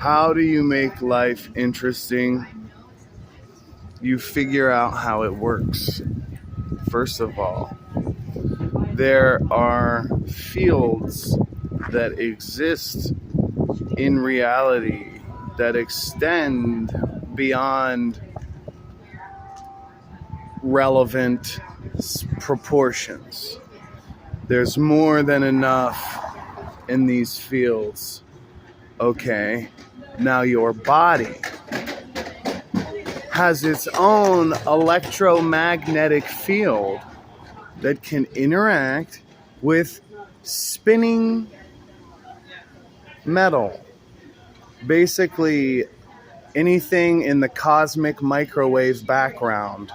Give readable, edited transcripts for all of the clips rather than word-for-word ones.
How do you make life interesting? You figure out how it works. First of all, there are fields that exist in reality that extend beyond relevant proportions. There's more than enough in these fields. Okay, now your body has its own electromagnetic field that can interact with spinning metal. Basically, anything in the cosmic microwave background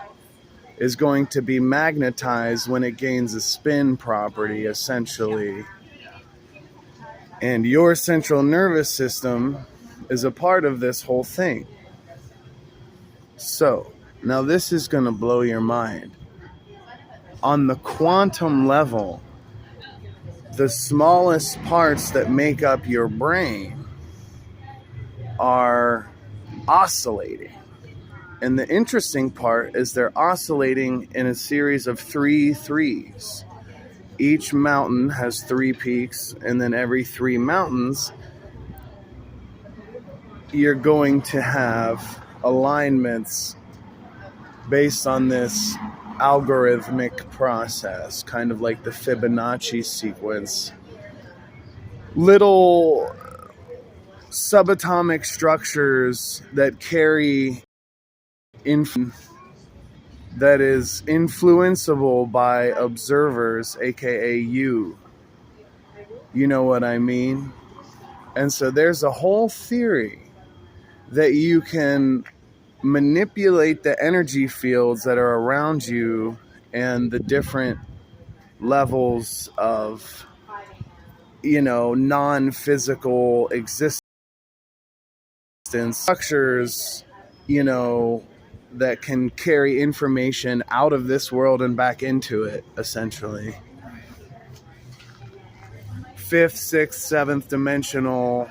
is going to be magnetized when it gains a spin property, essentially. And your central nervous system is a part of this whole thing. So, now this is going to blow your mind. On the quantum level, the smallest parts that make up your brain are oscillating. And the interesting part is they're oscillating in a series of 3 threes. Each mountain has 3 peaks, and then every 3 mountains, you're going to have alignments based on this algorithmic process, kind of like the Fibonacci sequence. Little subatomic structures that carry that is influenceable by observers, aka you. You know what I mean? And so there's a whole theory that you can manipulate the energy fields that are around you and the different levels of, non-physical existence structures, that can carry information out of this world and back into it, essentially. 5th, 6th, 7th dimensional,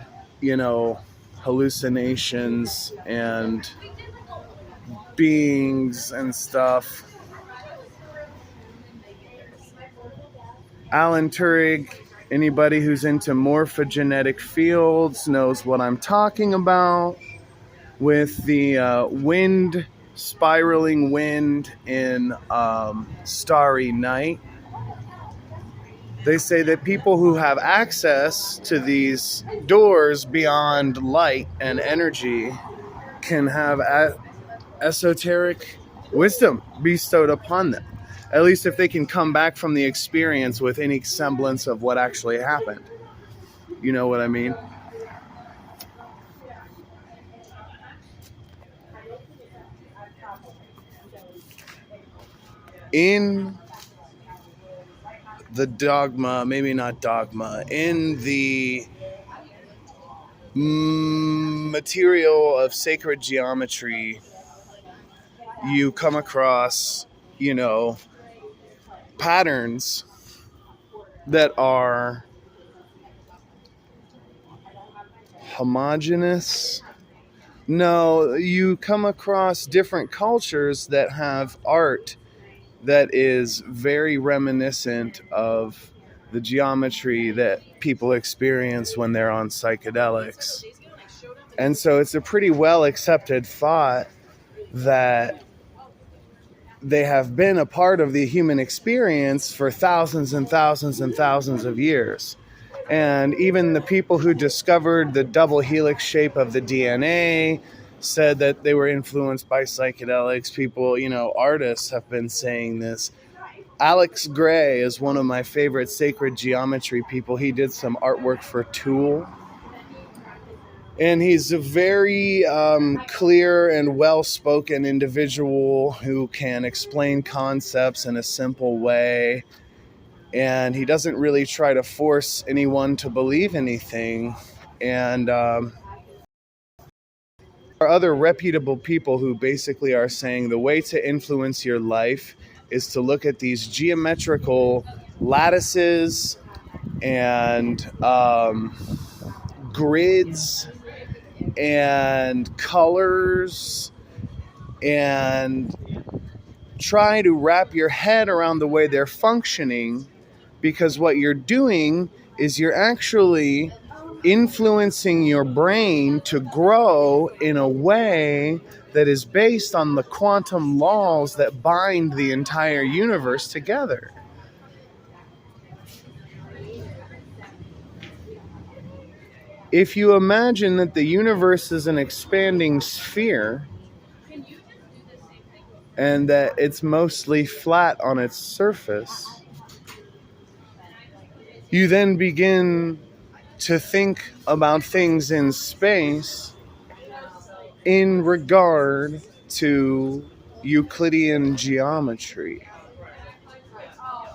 hallucinations and beings and stuff. Alan Turing, anybody who's into morphogenetic fields knows what I'm talking about, with the spiraling wind in Starry Night. They say that people who have access to these doors beyond light and energy can have esoteric wisdom bestowed upon them. At least if they can come back from the experience with any semblance of what actually happened. You know what I mean? In the dogma, maybe not dogma, in the material of sacred geometry, you come across, patterns that are homogeneous. No, you come across different cultures that have art that is very reminiscent of the geometry that people experience when they're on psychedelics. And so it's a pretty well accepted thought that they have been a part of the human experience for thousands and thousands and thousands of years. And even the people who discovered the double helix shape of the DNA said that they were influenced by psychedelics. People, artists have been saying this. Alex Gray is one of my favorite sacred geometry people. He did some artwork for Tool. And he's a very clear and well-spoken individual who can explain concepts in a simple way. And he doesn't really try to force anyone to believe anything. And there are other reputable people who basically are saying the way to influence your life is to look at these geometrical lattices and grids and colors, and try to wrap your head around the way they're functioning, because what you're doing is you're actually influencing your brain to grow in a way that is based on the quantum laws that bind the entire universe together. If you imagine that the universe is an expanding sphere and that it's mostly flat on its surface, you then begin to think about things in space in regard to Euclidean geometry.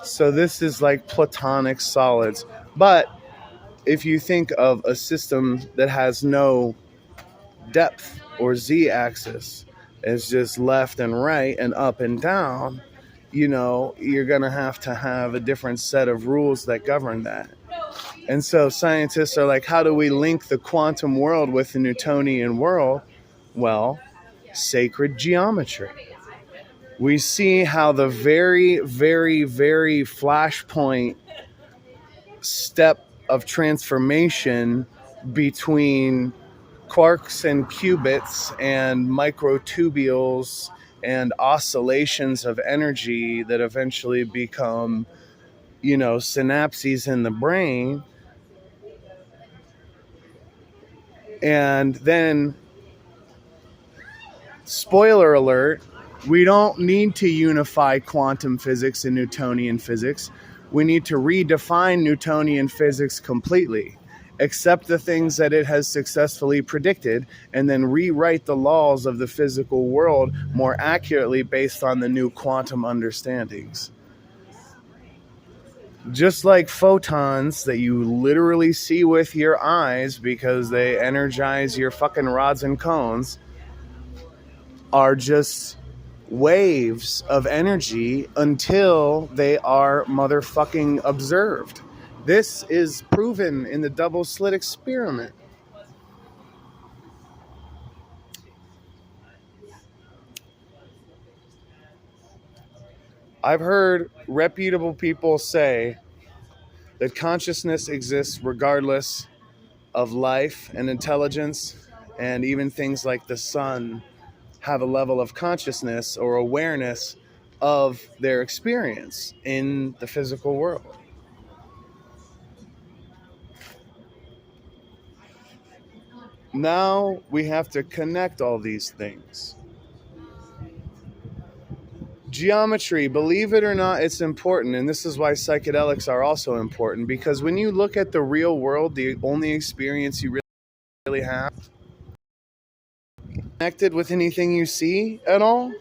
So this is like Platonic solids. But if you think of a system that has no depth or z-axis, it's just left and right and up and down, you're going to have a different set of rules that govern that. And so scientists are like, how do we link the quantum world with the Newtonian world? Well, sacred geometry. We see how the very, very, very flashpoint step of transformation between quarks and qubits and microtubules and oscillations of energy that eventually become, synapses in the brain. And then, spoiler alert, we don't need to unify quantum physics and Newtonian physics. We need to redefine Newtonian physics completely, accept the things that it has successfully predicted, and then rewrite the laws of the physical world more accurately based on the new quantum understandings. Just like photons that you literally see with your eyes because they energize your fucking rods and cones are just waves of energy until they are motherfucking observed. This is proven in the double slit experiment. I've heard reputable people say that consciousness exists regardless of life and intelligence, and even things like the sun have a level of consciousness or awareness of their experience in the physical world. Now we have to connect all these things. Geometry, believe it or not, it's important, and this is why psychedelics are also important, because when you look at the real world, the only experience you really have connected with anything you see at all.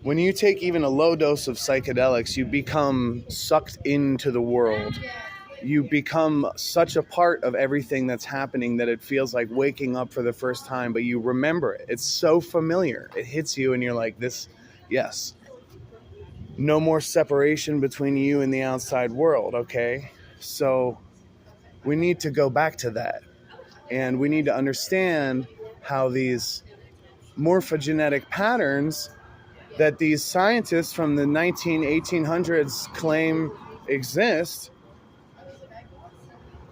When you take even a low dose of psychedelics, you become sucked into the world. You become such a part of everything that's happening that it feels like waking up for the first time, but you remember it. It's so familiar. It hits you and you're like, this, yes. No more separation between you and the outside world, okay? So we need to go back to that. And we need to understand how these morphogenetic patterns that these scientists from the 1800s claim exist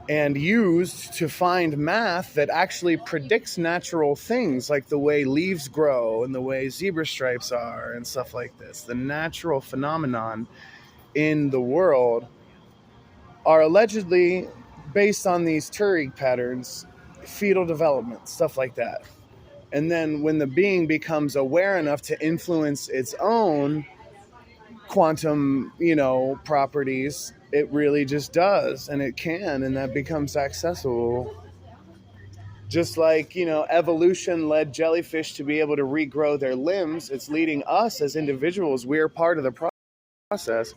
and used to find math that actually predicts natural things like the way leaves grow and the way zebra stripes are and stuff like this. The natural phenomenon in the world are allegedly based on these Turing patterns, fetal development, stuff like that. And then when the being becomes aware enough to influence its own quantum, properties, it really just does, and it can, and that becomes accessible. Just like, evolution led jellyfish to be able to regrow their limbs, it's leading us as individuals. We're part of the process.